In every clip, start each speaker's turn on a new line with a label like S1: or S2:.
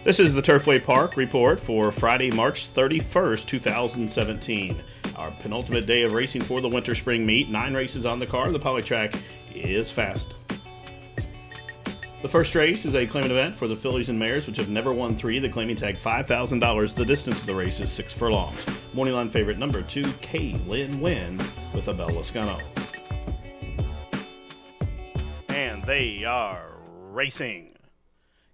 S1: This is the Turfway Park report for Friday, March 31st, 2017. Our penultimate day of racing for the Winter Spring Meet. 9 races on the card. The polytrack is fast. The first race is a claiming event for the fillies and mares, which have never won 3. The claiming tag $5,000. The distance of the race is 6 furlongs. Morning line favorite number 2, Kaylin wins with Abel Lascano. And they are racing.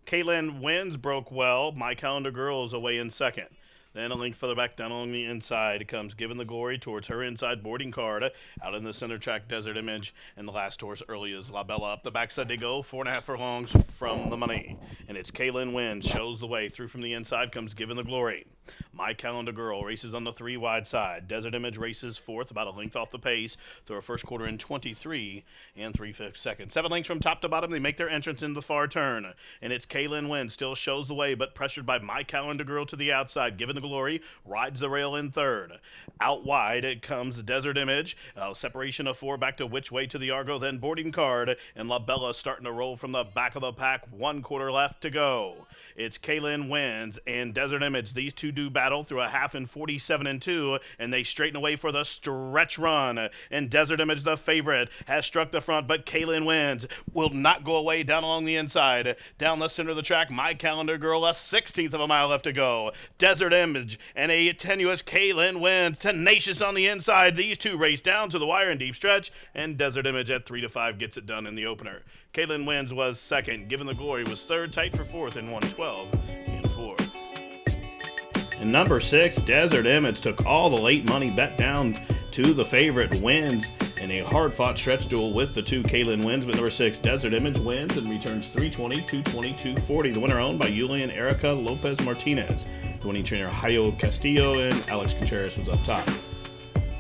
S1: Kaylin wins, broke well. My Calendar Girl is away in second. Then a length further back down on the inside comes Given the Glory towards her inside boarding card. Out in the center track, Desert Image. And the last horse early is La Bella. Up the backside they go, 4.5 furlongs from the money. And it's Kaylin wins, shows the way. Through from the inside comes Given the Glory. My Calendar Girl races on the 3 wide side. Desert Image races fourth, about a length off the pace, through her first quarter in 23 and 3/5 seconds. 7 lengths from top to bottom. They make their entrance in the far turn. And it's Kaylin wins, still shows the way, but pressured by My Calendar Girl to the outside. Given the Glory rides the rail in third. Out wide it comes Desert Image. Separation of 4 back to Which Way to the Argo, then Boarding Card. And La Bella starting to roll from the back of the pack. 1 quarter left to go. It's Kaylin wins and Desert Image. These two do battle through a half in 47 and 2, and they straighten away for the stretch run. And Desert Image, the favorite, has struck the front, but Kaylin wins. Will not go away down along the inside. Down the center of the track, My Calendar Girl, a 16th of a mile left to go. Desert Image and a tenuous Kaylin wins. Tenacious on the inside. These two race down to the wire in deep stretch, and Desert Image at 3-5 gets it done in the opener. Kaylin wins was second. Given the Glory was third, tight for fourth in 112 and 4. And number 6, Desert Image took all the late money bet down to the favorite, wins in a hard-fought stretch duel with the 2 Kaylin wins, but number 6, Desert Image wins and returns 320, 220, 240. The winner owned by Julian Erica Lopez Martinez. The winning trainer, Jairo Castillo, and Alex Contreras was up top.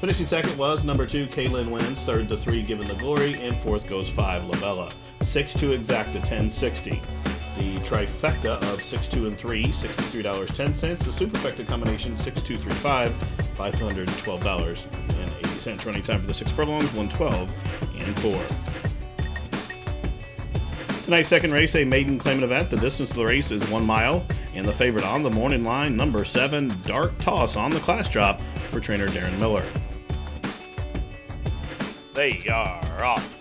S1: Finishing second was number 2, Kaylin wins. Third to 3, Given the Glory, and fourth goes 5, La Bella. 6 to exact to 1060. The trifecta of 6, 2, and 3, $63.10. The superfecta combination 6, 2, 3, 5, $512.80. Running time for the 6 furlongs 112 and 4. Tonight's second race, a maiden claimant event. The distance of the race is 1 mile, and the favorite on the morning line, number 7, Dark Toss on the class drop for trainer Darren Miller. They are off.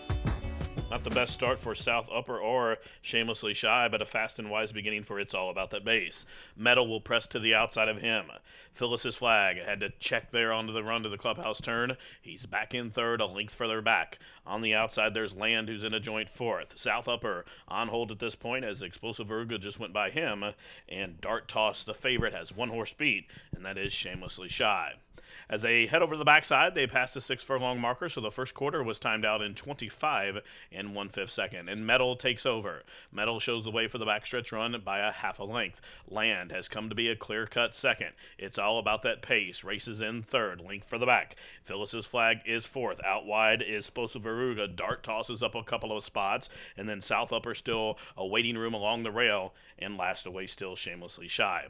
S1: Not the best start for South Upper or Shamelessly Shy, but a fast and wise beginning for It's All About That Bass. Metal will press to the outside of him. Phyllis's Flag had to check there onto the run to the clubhouse turn. He's back in third, a length further back. On the outside, there's Land, who's in a joint fourth. South Upper on hold at this point as Explosive Veruga just went by him. And Dart Toss, the favorite, has 1 horse beat, and that is Shamelessly Shy. As they head over to the backside, they pass the 6 furlong marker, so the first quarter was timed out in 25 and 1/5 second. And Metal takes over. Metal shows the way for the backstretch run by a half a length. Land has come to be a clear-cut second. It's All About That Pace. Races in third, length for the back. Phyllis's Flag is fourth. Out wide is Explosive Veruga. Dart tosses up a couple of spots, and then South Upper still a waiting room along the rail, and last away still Shamelessly Shy.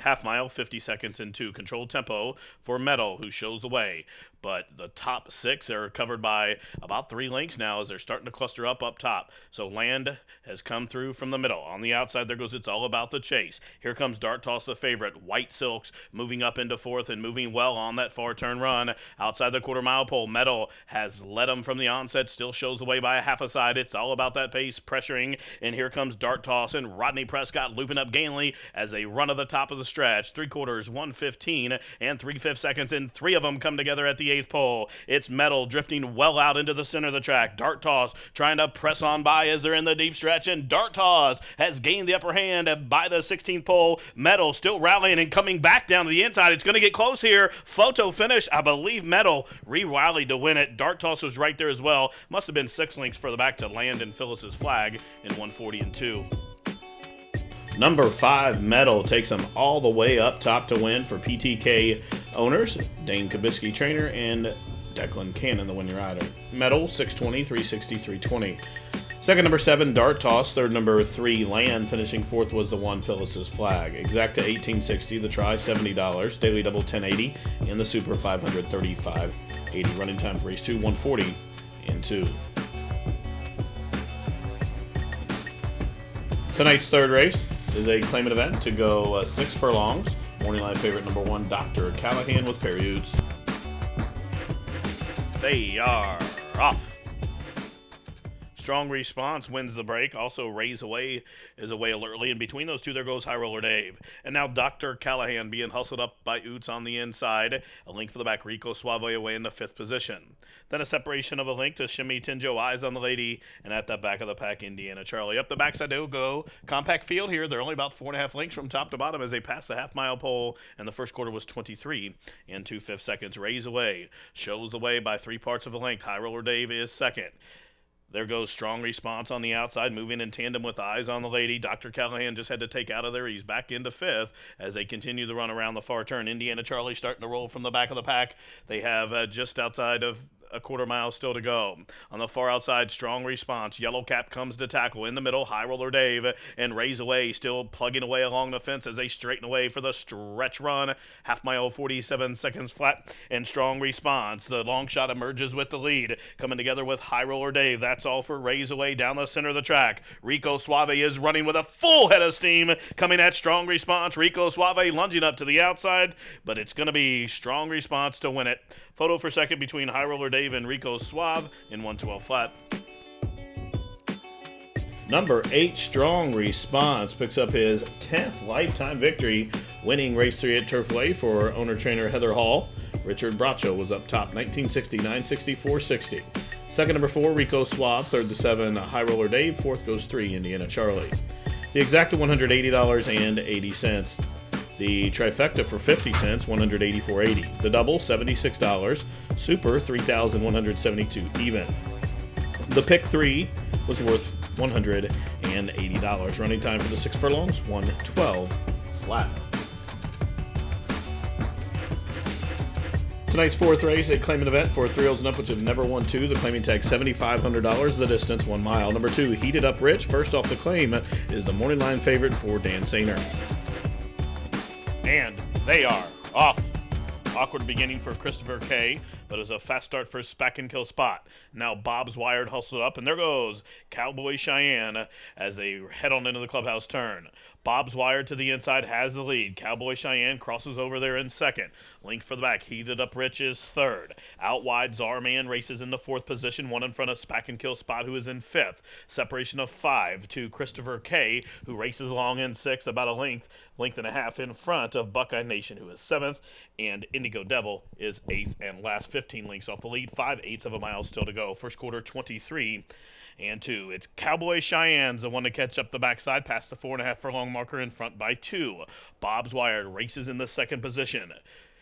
S1: Half mile, 50 seconds in 2. Controlled tempo for Meadow, who shows the way. But the top 6 are covered by about 3 lengths now as they're starting to cluster up top. So Land has come through from the middle. On the outside, there goes It's All About the Chase. Here comes Dart Toss, the favorite. White Silks moving up into fourth and moving well on that far turn run. Outside the quarter-mile pole, Meadow has led them from the onset, still shows the way by a half a side. It's All About That Pace, pressuring. And here comes Dart Toss and Rodney Prescott looping up gainly as they run to the top of the stretch. 3 quarters, 1:15 and 3/5 seconds, and 3 of them come together at the 8th pole. It's Metal drifting well out into the center of the track. Dart Toss trying to press on by as they're in the deep stretch, and Dart Toss has gained the upper hand by the 16th pole. Metal still rallying and coming back down to the inside. It's going to get close here. Photo finish. I believe Metal re-rallied to win it. Dart Toss was right there as well. Must have been 6 lengths further back to Land and Phyllis's Flag in 140 and 2. Number 5, Metal, takes them all the way up top to win for PTK owners, Dane Kabisky trainer, and Declan Cannon, the winning rider. Metal, 620, 360, 320. Second, number 7, Dart Toss. Third, number 3, Land. Finishing fourth was the 1, Phyllis's Flag. Exacta, $18.60. The try, $70. Daily double, $10.80. And the super, $535.80. Running time for race 2, 140 and 2. Tonight's third race is a claimant event to go 6 furlongs. Morning line favorite number 1, Dr. Callahan with Perrieux. They are off. Strong Response wins the break. Also, Raise Away is away alertly. And between those two, there goes High Roller Dave. And now Dr. Callahan being hustled up by Oots on the inside. A link for the back, Rico Suave away in the 5th position. Then a separation of a link to Shimmy Tinjo, Eyes on the Lady. And at the back of the pack, Indiana Charlie. Up the backside, they'll go. Compact field here. They're only about 4.5 lengths from top to bottom as they pass the half-mile pole. And the first quarter was 23 and 2/5 seconds. Raise Away shows the way by 3 parts of a length. High Roller Dave is second. There goes Strong Response on the outside, moving in tandem with Eyes on the Lady. Dr. Callahan just had to take out of there. He's back into 5th as they continue to run around the far turn. Indiana Charlie starting to roll from the back of the pack. They have just outside of a quarter mile still to go. On the far outside, Strong Response. Yellow Cap comes to tackle. In the middle, High Roller Dave and Raise Away still plugging away along the fence as they straighten away for the stretch run. Half mile, 47 seconds flat. And Strong Response. The long shot emerges with the lead. Coming together with High Roller Dave. That's all for Raise Away down the center of the track. Rico Suave is running with a full head of steam. Coming at Strong Response. Rico Suave lunging up to the outside. But it's going to be Strong Response to win it. Photo for second between High Roller Dave and Rico Suave in 112 flat. Number 8, Strong Response, picks up his 10th lifetime victory, winning race 3 at Turfway for owner-trainer Heather Hall. Richard Bracho was up top, 1969, 64, 60. Second, number 4, Rico Suave. Third to 7, High Roller Dave. Fourth goes 3, Indiana Charlie. The exacta, $180.80. The trifecta for 50 cents, $184.80. The double, $76. Super, $3,172 even. The pick 3 was worth $180. Running time for the 6 furlongs, 112 flat. Tonight's 4th race, a claimant event for 3-year-olds and up, which have never won 2. The claiming tag $7,500. The distance 1 mile. Number 2, Heated Up Rich. First off the claim is the morning line favorite for Dan Sainer. And they are off. Awkward beginning for Christopher K, but it was a fast start for Spack and Kill Spot. Now Bob's Wired hustled up, and there goes Cowboy Cheyenne as they head on into the clubhouse turn. Bob's Wired to the inside has the lead. Cowboy Cheyenne crosses over there in second. Link for the back. Heated Up Rich is third. Out wide, Czarman races in the 4th position, 1 in front of Spack and Kill Spot, who is in 5th. Separation of 5 to Christopher K, who races along in 6th, about a length and a half in front of Buckeye Nation, who is 7th, and Indigo Devil is 8th and last, 15 lengths off the lead, 5/8 of a mile still to go. First quarter, 23 and 2. It's Cowboy Cheyenne's the one to catch up the backside past the 4.5 furlong marker in front by 2. Bob's Wired races in the 2nd position.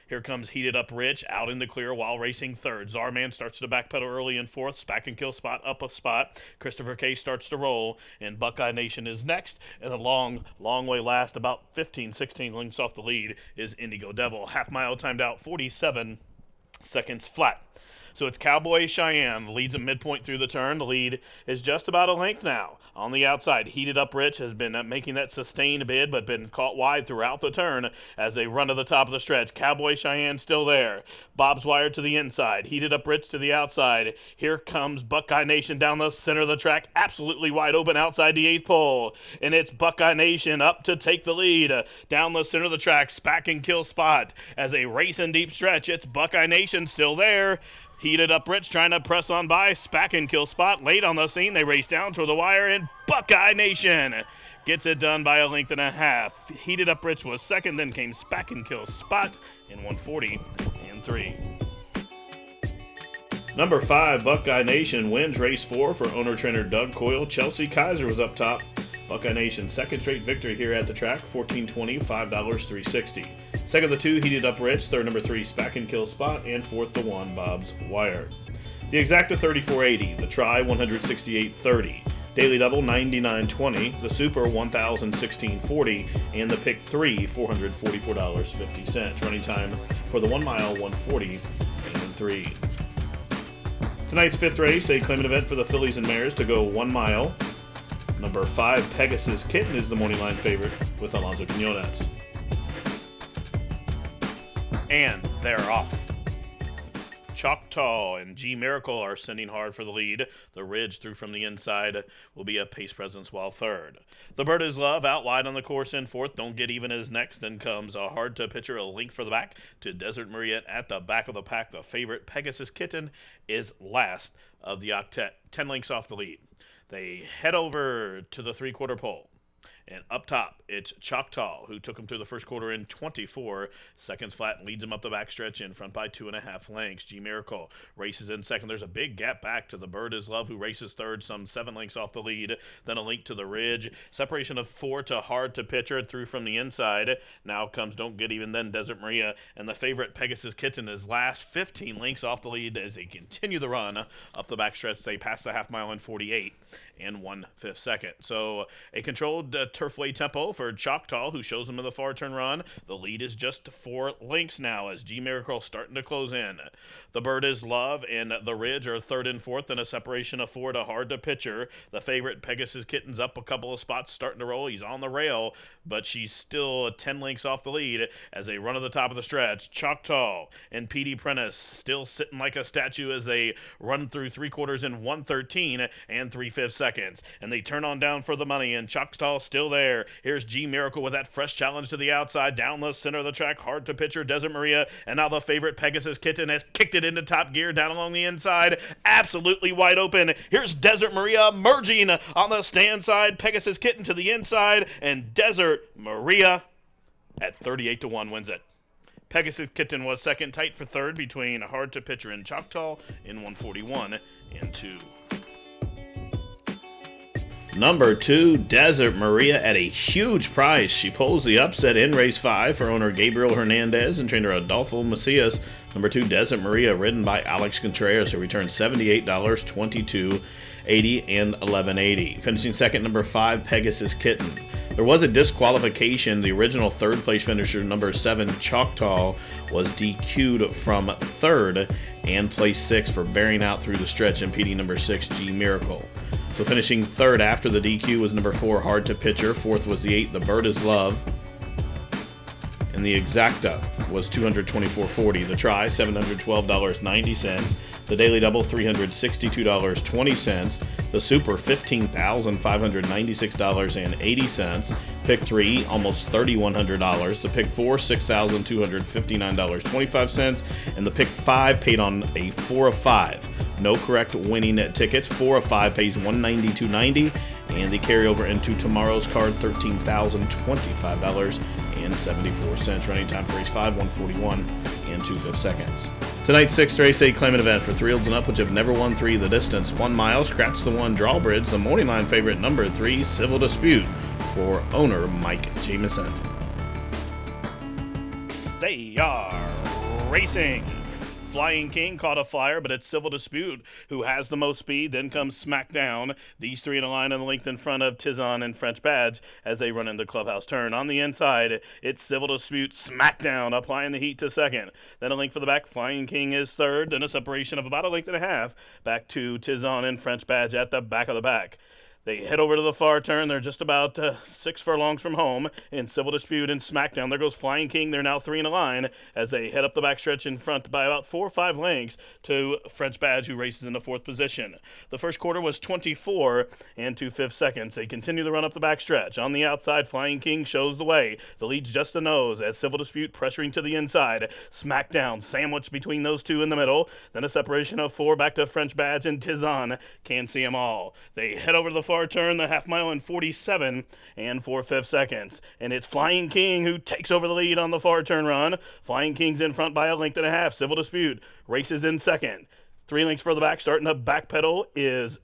S1: Here comes Heated Up Rich out in the clear while racing 3rd. Czarman starts to backpedal early in 4th. Spack and Kill Spot up a spot. Christopher K starts to roll, and Buckeye Nation is next. And a long way last, about 15, 16 lengths off the lead, is Indigo Devil. Half mile timed out, 47 seconds flat. So it's Cowboy Cheyenne leads at midpoint through the turn. The lead is just about a length now. On the outside, Heated Up Rich has been making that sustained bid, but been caught wide throughout the turn as they run to the top of the stretch. Cowboy Cheyenne still there. Bob's Wired to the inside. Heated Up Rich to the outside. Here comes Buckeye Nation down the center of the track, absolutely wide open outside the 8th pole. And it's Buckeye Nation up to take the lead. Down the center of the track, Spack and Kill Spot as they race in deep stretch. It's Buckeye Nation still there. Heated Up Rich trying to press on by. Spack and Kill Spot late on the scene. They race down toward the wire, and Buckeye Nation gets it done by a length and a half. Heated Up Rich was second, then came Spack and Kill Spot in 140 and 3. Number 5, Buckeye Nation wins race 4 for owner-trainer Doug Coyle. Chelsea Kaiser was up top. Buckeye Nation, second straight victory here at the track, $14.20, $5, $3.60. Second, the 2, Heated Up Rich. Third, number 3, Spack and Kill Spot. And fourth, the 1, Bob's Wire. The exacta, $34.80. The try, $168.30. Daily double, $99.20. The super, $1,016.40. And the pick 3, $444.50. Running time for the 1 mile, 140 and 3. Tonight's 5th race, a claimant event for the Fillies and Mares to go 1 mile. Number 5, Pegasus Kitten is the morning line favorite with Alonso Quinones. And they're off. Choctaw and G Miracle are sending hard for the lead. The Ridge through from the inside will be a pace presence while third. The Bird is Love out wide on the course in fourth. Don't Get Even is next. Then comes a hard to pitcher, a length for the back to Desert Maria at the back of the pack. The favorite Pegasus Kitten is last of the octet, 10 lengths off the lead. They head over to the three-quarter pole. And up top, it's Choctaw, who took him through the first quarter in 24 seconds flat and leads him up the backstretch in front by 2.5 lengths. G Miracle races in second. There's a big gap back to the Bird is Love, who races third, some 7 lengths off the lead. Then a link to the Ridge. Separation of 4 to hard to pitcher through from the inside. Now comes Don't Get Even, then Desert Maria. And the favorite Pegasus Kitten is last, 15 lengths off the lead as they continue the run up the backstretch. They pass the half mile in 48 and 1/5 second. So a controlled Turfway tempo for Choctaw, who shows them in the far turn run. The lead is just 4 lengths now as G Miracle starting to close in. The Bird is Love and the Ridge are third and fourth, and a separation of 4 to hard to pitcher. The favorite Pegasus Kitten's up a couple of spots, starting to roll. He's on the rail, but she's still 10 lengths off the lead as they run to the top of the stretch. Choctaw and P.D. Prentice still sitting like a statue as they run through 3/4 in 1:13 and 3/5 seconds. And they turn on down for the money, and Choctaw still there. Here's G Miracle with that fresh challenge to the outside, down the center of the track, hard to pitcher Desert Maria, and now the favorite Pegasus Kitten has kicked it into top gear down along the inside, absolutely wide open. Here's Desert Maria merging on the stand side, Pegasus Kitten to the inside, and Desert Maria at 38-1 wins it. Pegasus Kitten was second, tight for third between hard to pitcher and Choctaw in 141 and 2. Number 2, Desert Maria at a huge price. She pulls the upset in race 5 for owner Gabriel Hernandez and trainer Adolfo Macias. Number 2, Desert Maria, ridden by Alex Contreras, who returned $78, $22.80, and $11.80. Finishing second, number 5, Pegasus Kitten. There was a disqualification. The original third-place finisher, number 7, Choctaw, was DQ'd from third and placed 6 for bearing out through the stretch, impeding number 6, G Miracle. So finishing third after the DQ was number 4, Hard to Pitcher. Fourth was the 8, The Bird is Love. And the exacta was $224.40. The try, $712.90. The daily double, $362.20. The super, $15,596.80. Pick 3, almost $3,100. The pick 4, $6,259.25. And the pick 5 paid on a 4 of 5. No correct winning tickets. 4 of 5 pays $192.90. And the carryover into tomorrow's card, $13,025.74. Running time for race 5, 141 and 2/5 seconds. Tonight's 6th race, a claimant event for 3 olds and up, which have never won 3 the distance. 1 mile, scratch the 1 drawbridge. The morning line favorite, number 3, Civil Dispute, for owner Mike Jameson. They are racing. Flying King caught a flyer, but it's Civil Dispute who has the most speed. Then comes Smackdown. These 3 in a line on the length in front of Tizon and French Badge as they run into Clubhouse Turn. On the inside, it's Civil Dispute, Smackdown, applying the heat to second. Then a link for the back. Flying King is third. Then a separation of about a length and a half back to Tizon and French Badge at the back of the pack. They head over to the far turn. They're just about 6 furlongs from home in Civil Dispute and Smackdown. There goes Flying King. They're now 3 in a line as they head up the backstretch in front by about 4 or 5 lengths to French Badge, who races in the 4th position. The first quarter was 24 and 2/5 seconds. They continue the run up the backstretch. On the outside, Flying King shows the way. The lead's just a nose as Civil Dispute pressuring to the inside. Smackdown sandwiched between those 2 in the middle. Then a separation of 4 back to French Badge and Tizon. Can't see them all. They head over to the far turn, the half mile in 47 and 4/5 seconds. And it's Flying King who takes over the lead on the far turn run. Flying King's in front by a length and a half. Civil Dispute races in second. 3 lengths further back, starting to backpedal is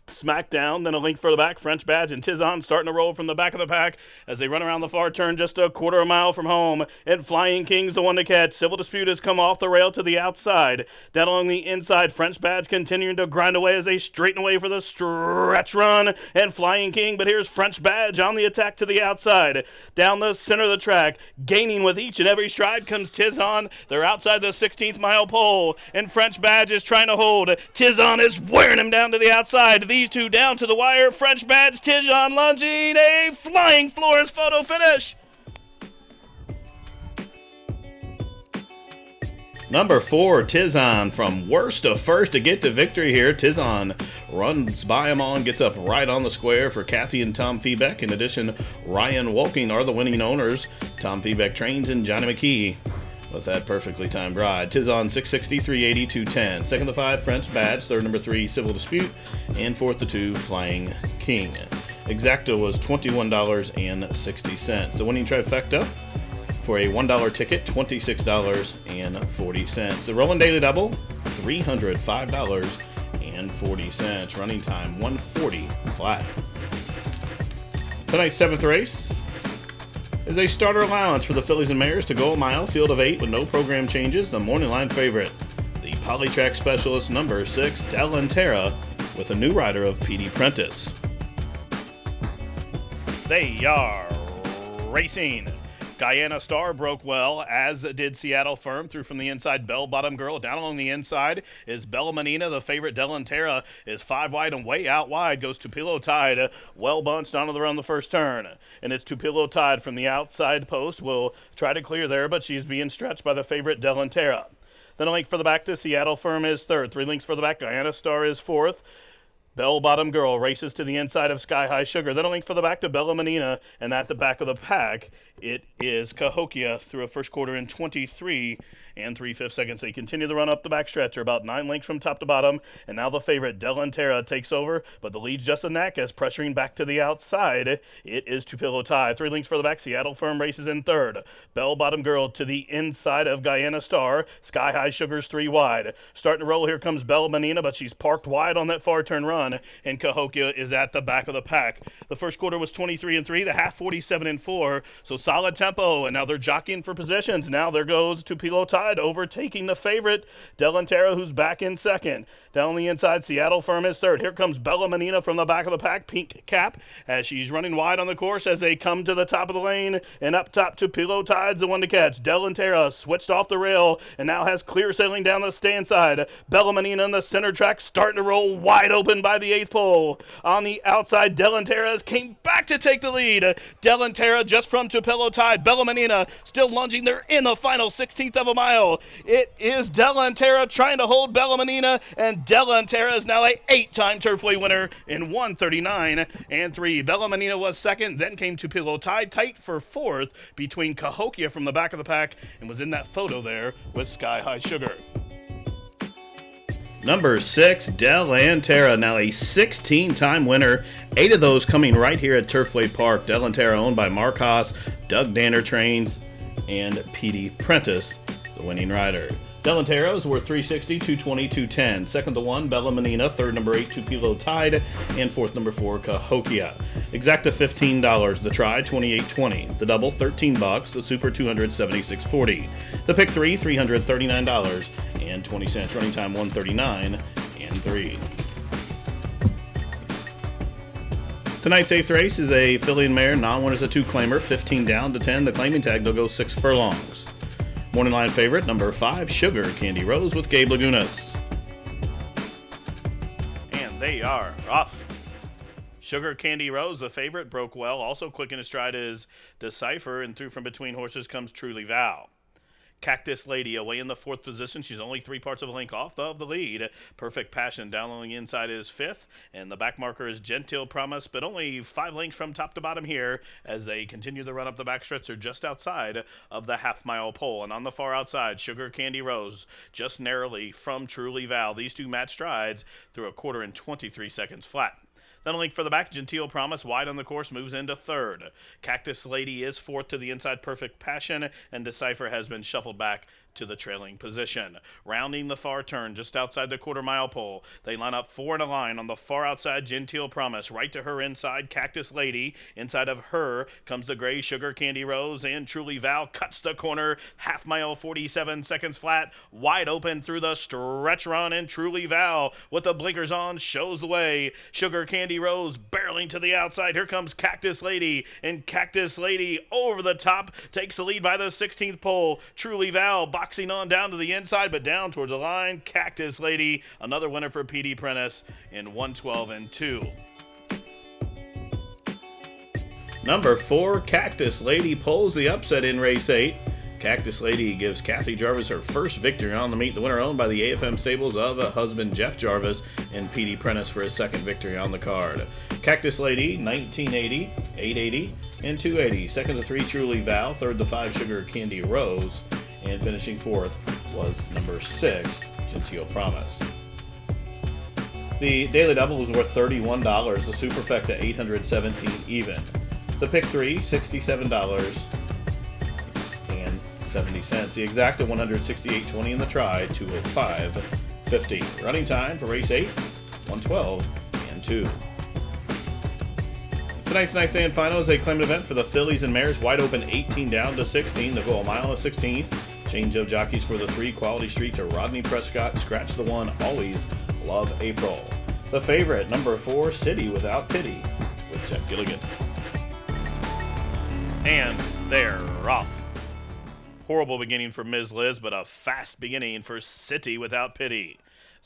S1: Smackdown, then a length further back, French Badge and Tizon starting to roll from the back of the pack as they run around the far turn just a quarter of a mile from home, and Flying King's the one to catch. Civil Dispute has come off the rail to the outside. Down along the inside, French Badge continuing to grind away as they straighten away for the stretch run, and Flying King, but here's French Badge on the attack to the outside. Down the center of the track, gaining with each and every stride comes Tizon. They're outside the 16th mile pole, and French Badge is trying to hold. Tizon is wearing him down to the outside. These 2 down to the wire. French Badge, Tizon lunging, a flying Flores photo finish. Number 4, Tizon from worst to first to get to victory here. Tizon runs by them all and gets up right on the square for Kathy and Tom Feebeck. In addition, Ryan Wolking are the winning owners. Tom Feebeck trains and Johnny McKee with that perfectly timed ride. Tizon 660, 380, 210. Second to 5, French Badge. Third, number 3, Civil Dispute. And fourth to 2, Flying King. Exacta was $21.60. The winning trifecta for a $1 ticket, $26.40. The rolling daily double, $305.40. Running time, 140 flat. Tonight's 7th race is a starter allowance for the Fillies and Mares to go a mile, field of 8 with no program changes. The morning line favorite, the Polytrack Specialist number 6, Delantera, with a new rider of P.D. Prentice. They are racing. Guyana Star broke well, as did Seattle Firm. Through from the inside, Bell Bottom Girl. Down along the inside is Bella Menina. The favorite, Delantera, is 5 wide and way out wide. Goes Tupelo Tide. Well bunched onto the run the first turn. And it's Tupelo Tide from the outside post. Will try to clear there, but she's being stretched by the favorite, Delantera. Then a link for the back to Seattle Firm is third. 3 links for the back. Guyana Star is fourth. Bell Bottom Girl races to the inside of Sky High Sugar. Then a link for the back to Bella Menina, and at the back of the pack, it is Cahokia through a first quarter in 23 and 3/5 seconds. They continue the run up the backstretch. They're about 9 lengths from top to bottom, and now the favorite, Delantera, takes over, but the lead's just a knack as pressuring back to the outside. It is Tupelo Tide. 3 links for the back. Seattle Firm races in third. Bell Bottom Girl to the inside of Guyana Star. Sky High Sugar's 3 wide. Starting to roll, here comes Bella Menina, but she's parked wide on that far turn run, and Cahokia is at the back of the pack. The first quarter was 23 and 3, the half 47 and 4, so solid tempo, and now they're jockeying for positions. Now there goes Tupelo Tide overtaking the favorite, Delantera, who's back in second. Down the inside, Seattle Firm is third. Here comes Bella Menina from the back of the pack, pink cap, as she's running wide on the course as they come to the top of the lane, and up top, Tupelo Tide's the one to catch. Delantera switched off the rail and now has clear sailing down the stand side. Bella Menina in the center track, starting to roll wide open by the 8th pole. On the outside, Delantera came back to take the lead. Delantera just from Tupelo Tide. Bella Menina still lunging there in the final 16th of a mile. It is Delantera trying to hold Bella Menina, and Delantera is now a 8-time Turfway winner in 139 and 3. Bella Menina was second, then came Tupelo Tide, tight for fourth between Cahokia from the back of the pack, and was in that photo there with Sky High Sugar. Number 6, Delantera, now a 16-time winner. 8 of those coming right here at Turfway Park. Delantera owned by Mark Haas, Doug Danner Trains, and P.D. Prentice, the winning rider. Delantera is worth $360, $220, $210. Second to 1, Bella Menina. Third, number 8, Tupelo Tide. And fourth, number 4, Cahokia. Exacta $15. The try, $28.20. The double, $13. The super, $276.40. The pick 3, $339.20. Running time, 139 and 3. Tonight's 8th race is a filly and mare. Non-winners a 2-claimer. 15 down to 10. The claiming tag, they'll go 6 furlongs. Morning line favorite, number 5, Sugar Candy Rose with Gabe Lagunas. And they are off. Sugar Candy Rose, the favorite, broke well. Also quick in his stride is Decipher, and through from between horses comes Truly Vow. Cactus Lady away in the 4th position. She's only 3 parts of a length off of the lead. Perfect Passion down on the inside is 5th, and the back marker is Gentile Promise, but only 5 lengths from top to bottom here as they continue the run up the backstretch. They're just outside of the half-mile pole, and on the far outside, Sugar Candy Rose just narrowly from Truly Vow. These two match strides through a quarter in 23 seconds flat. Then a link for the back, Gentile Promise, wide on the course, moves into third. Cactus Lady is fourth to the inside, Perfect Passion, and Decipher has been shuffled back to the trailing position. Rounding the far turn just outside the quarter-mile pole, they line up 4 in a line. On the far outside, Gentile Promise. Right to her inside, Cactus Lady. Inside of her comes the gray Sugar Candy Rose, and Truly Vow cuts the corner. Half mile, 47 seconds flat. Wide open through the stretch run, and Truly Vow with the blinkers on shows the way. Sugar Candy Rose barreling to the outside. Here comes Cactus Lady, and Cactus Lady over the top takes the lead by the 16th pole. Truly Vow boxing on down to the inside, but down towards the line. Cactus Lady, another winner for P.D. Prentice in 112 and 2. Number 4, Cactus Lady pulls the upset in race 8. Cactus Lady gives Kathy Jarvis her first victory on the meet. The winner owned by the AFM stables of husband Jeff Jarvis and Petey Prentice for his second victory on the card. Cactus Lady, 1980, 880, and 280. Second to 3, Truly Val. Third to 5, Sugar Candy Rose. And finishing fourth was number 6, Genteel Promise. The daily double was worth $31. The superfecta, $817 even. The pick 3, $67.70. The exacta, $168.20 in the try, $205.50. Running time for race 8, 112 and 2. Tonight's ninth day and final is a claimant event for the Fillies and Mares. Wide open 18 down to 16. The goal mile is 16th. Change of jockeys for the 3. Quality Street to Rodney Prescott. Scratch the 1. Always Love April. The favorite, number 4, City Without Pity, with Jeff Gilligan. And they're off. Horrible beginning for Ms. Liz, but a fast beginning for City Without Pity.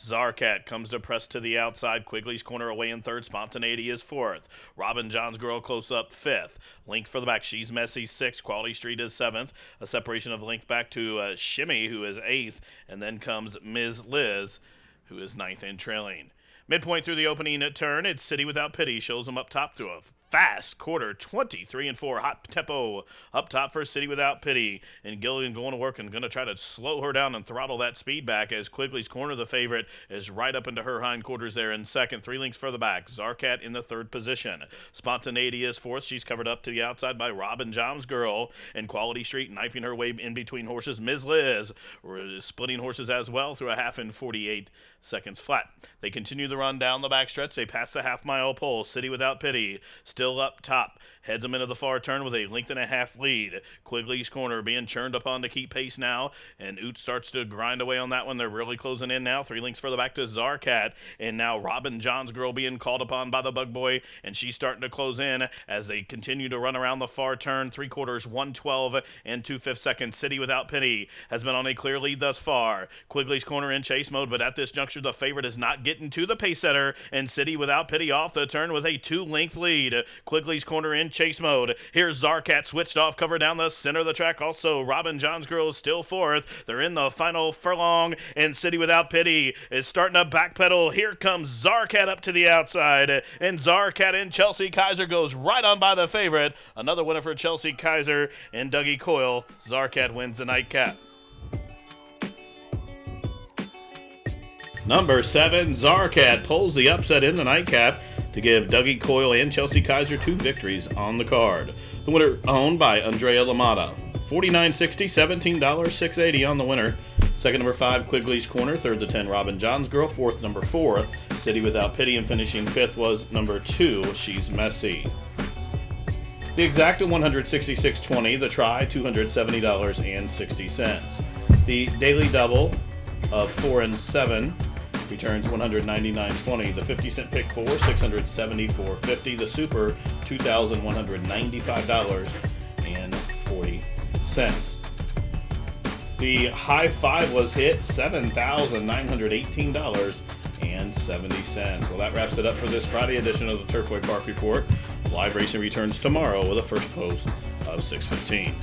S1: Zarcat comes to press to the outside. Quigley's Corner away in third. Spontaneity is fourth. Robin John's Girl close up fifth. Length for the back. She's Messy sixth. Quality Street is seventh. A separation of length back to Shimmy, who is eighth. And then comes Ms. Liz, who is ninth and trailing. Midpoint through the opening turn, it's City Without Pity. Shows them up top through a fast quarter, 23-4. Hot tempo up top for City Without Pity. And Gilligan going to work and going to try to slow her down and throttle that speed back as Quigley's Corner, the favorite, is right up into her hindquarters there in second. 3 lengths further back. Zarcat in the third position. Spontaneity is fourth. She's covered up to the outside by Robin John's Girl. And Quality Street knifing her way in between horses. Ms. Liz is splitting horses as well through a half in 48 seconds flat. They continue the run down the backstretch. They pass the half-mile pole. City Without Pity still up top. Heads them into the far turn with a length and a half lead. Quigley's Corner being churned upon to keep pace now. And Oot starts to grind away on that one. They're really closing in now. 3 lengths further back to Zarcat. And now Robin John's Girl being called upon by the Bug Boy. And she's starting to close in as they continue to run around the far turn. 3/4, 112 and 2/5 seconds. City Without Pity has been on a clear lead thus far. Quigley's Corner in chase mode, but at this juncture, the favorite is not getting to the pace setter. And City Without Pity off the turn with a 2-length lead. Quigley's Corner in chase mode. Here's Zarcat switched off, cover down the center of the track. Also, Robin John's Girl is still fourth. They're in the final furlong, and City Without Pity is starting to backpedal. Here comes Zarcat up to the outside, and Zarcat and Chelsea Kaiser goes right on by the favorite. Another winner for Chelsea Kaiser and Dougie Coyle. Zarcat wins the Nightcap. Number 7, Zarcat pulls the upset in the Nightcap to give Dougie Coyle and Chelsea Kaiser 2 victories on the card. The winner owned by Andrea Lamata. $49.60, $17.680 on the winner. Second, number 5, Quigley's Corner. Third to 10, Robin John's Girl. Fourth, number 4, City Without Pity. And finishing fifth was number 2, She's Messy. The exacta, $166.20. The try, $270.60. The daily double of 4 and 7 returns $199.20. The 50-cent pick 4, $674.50. The super, $2,195.40. The high 5 was hit, $7,918.70. Well, that wraps it up for this Friday edition of the Turfway Park Report. Live racing returns tomorrow with a first post of 6:15.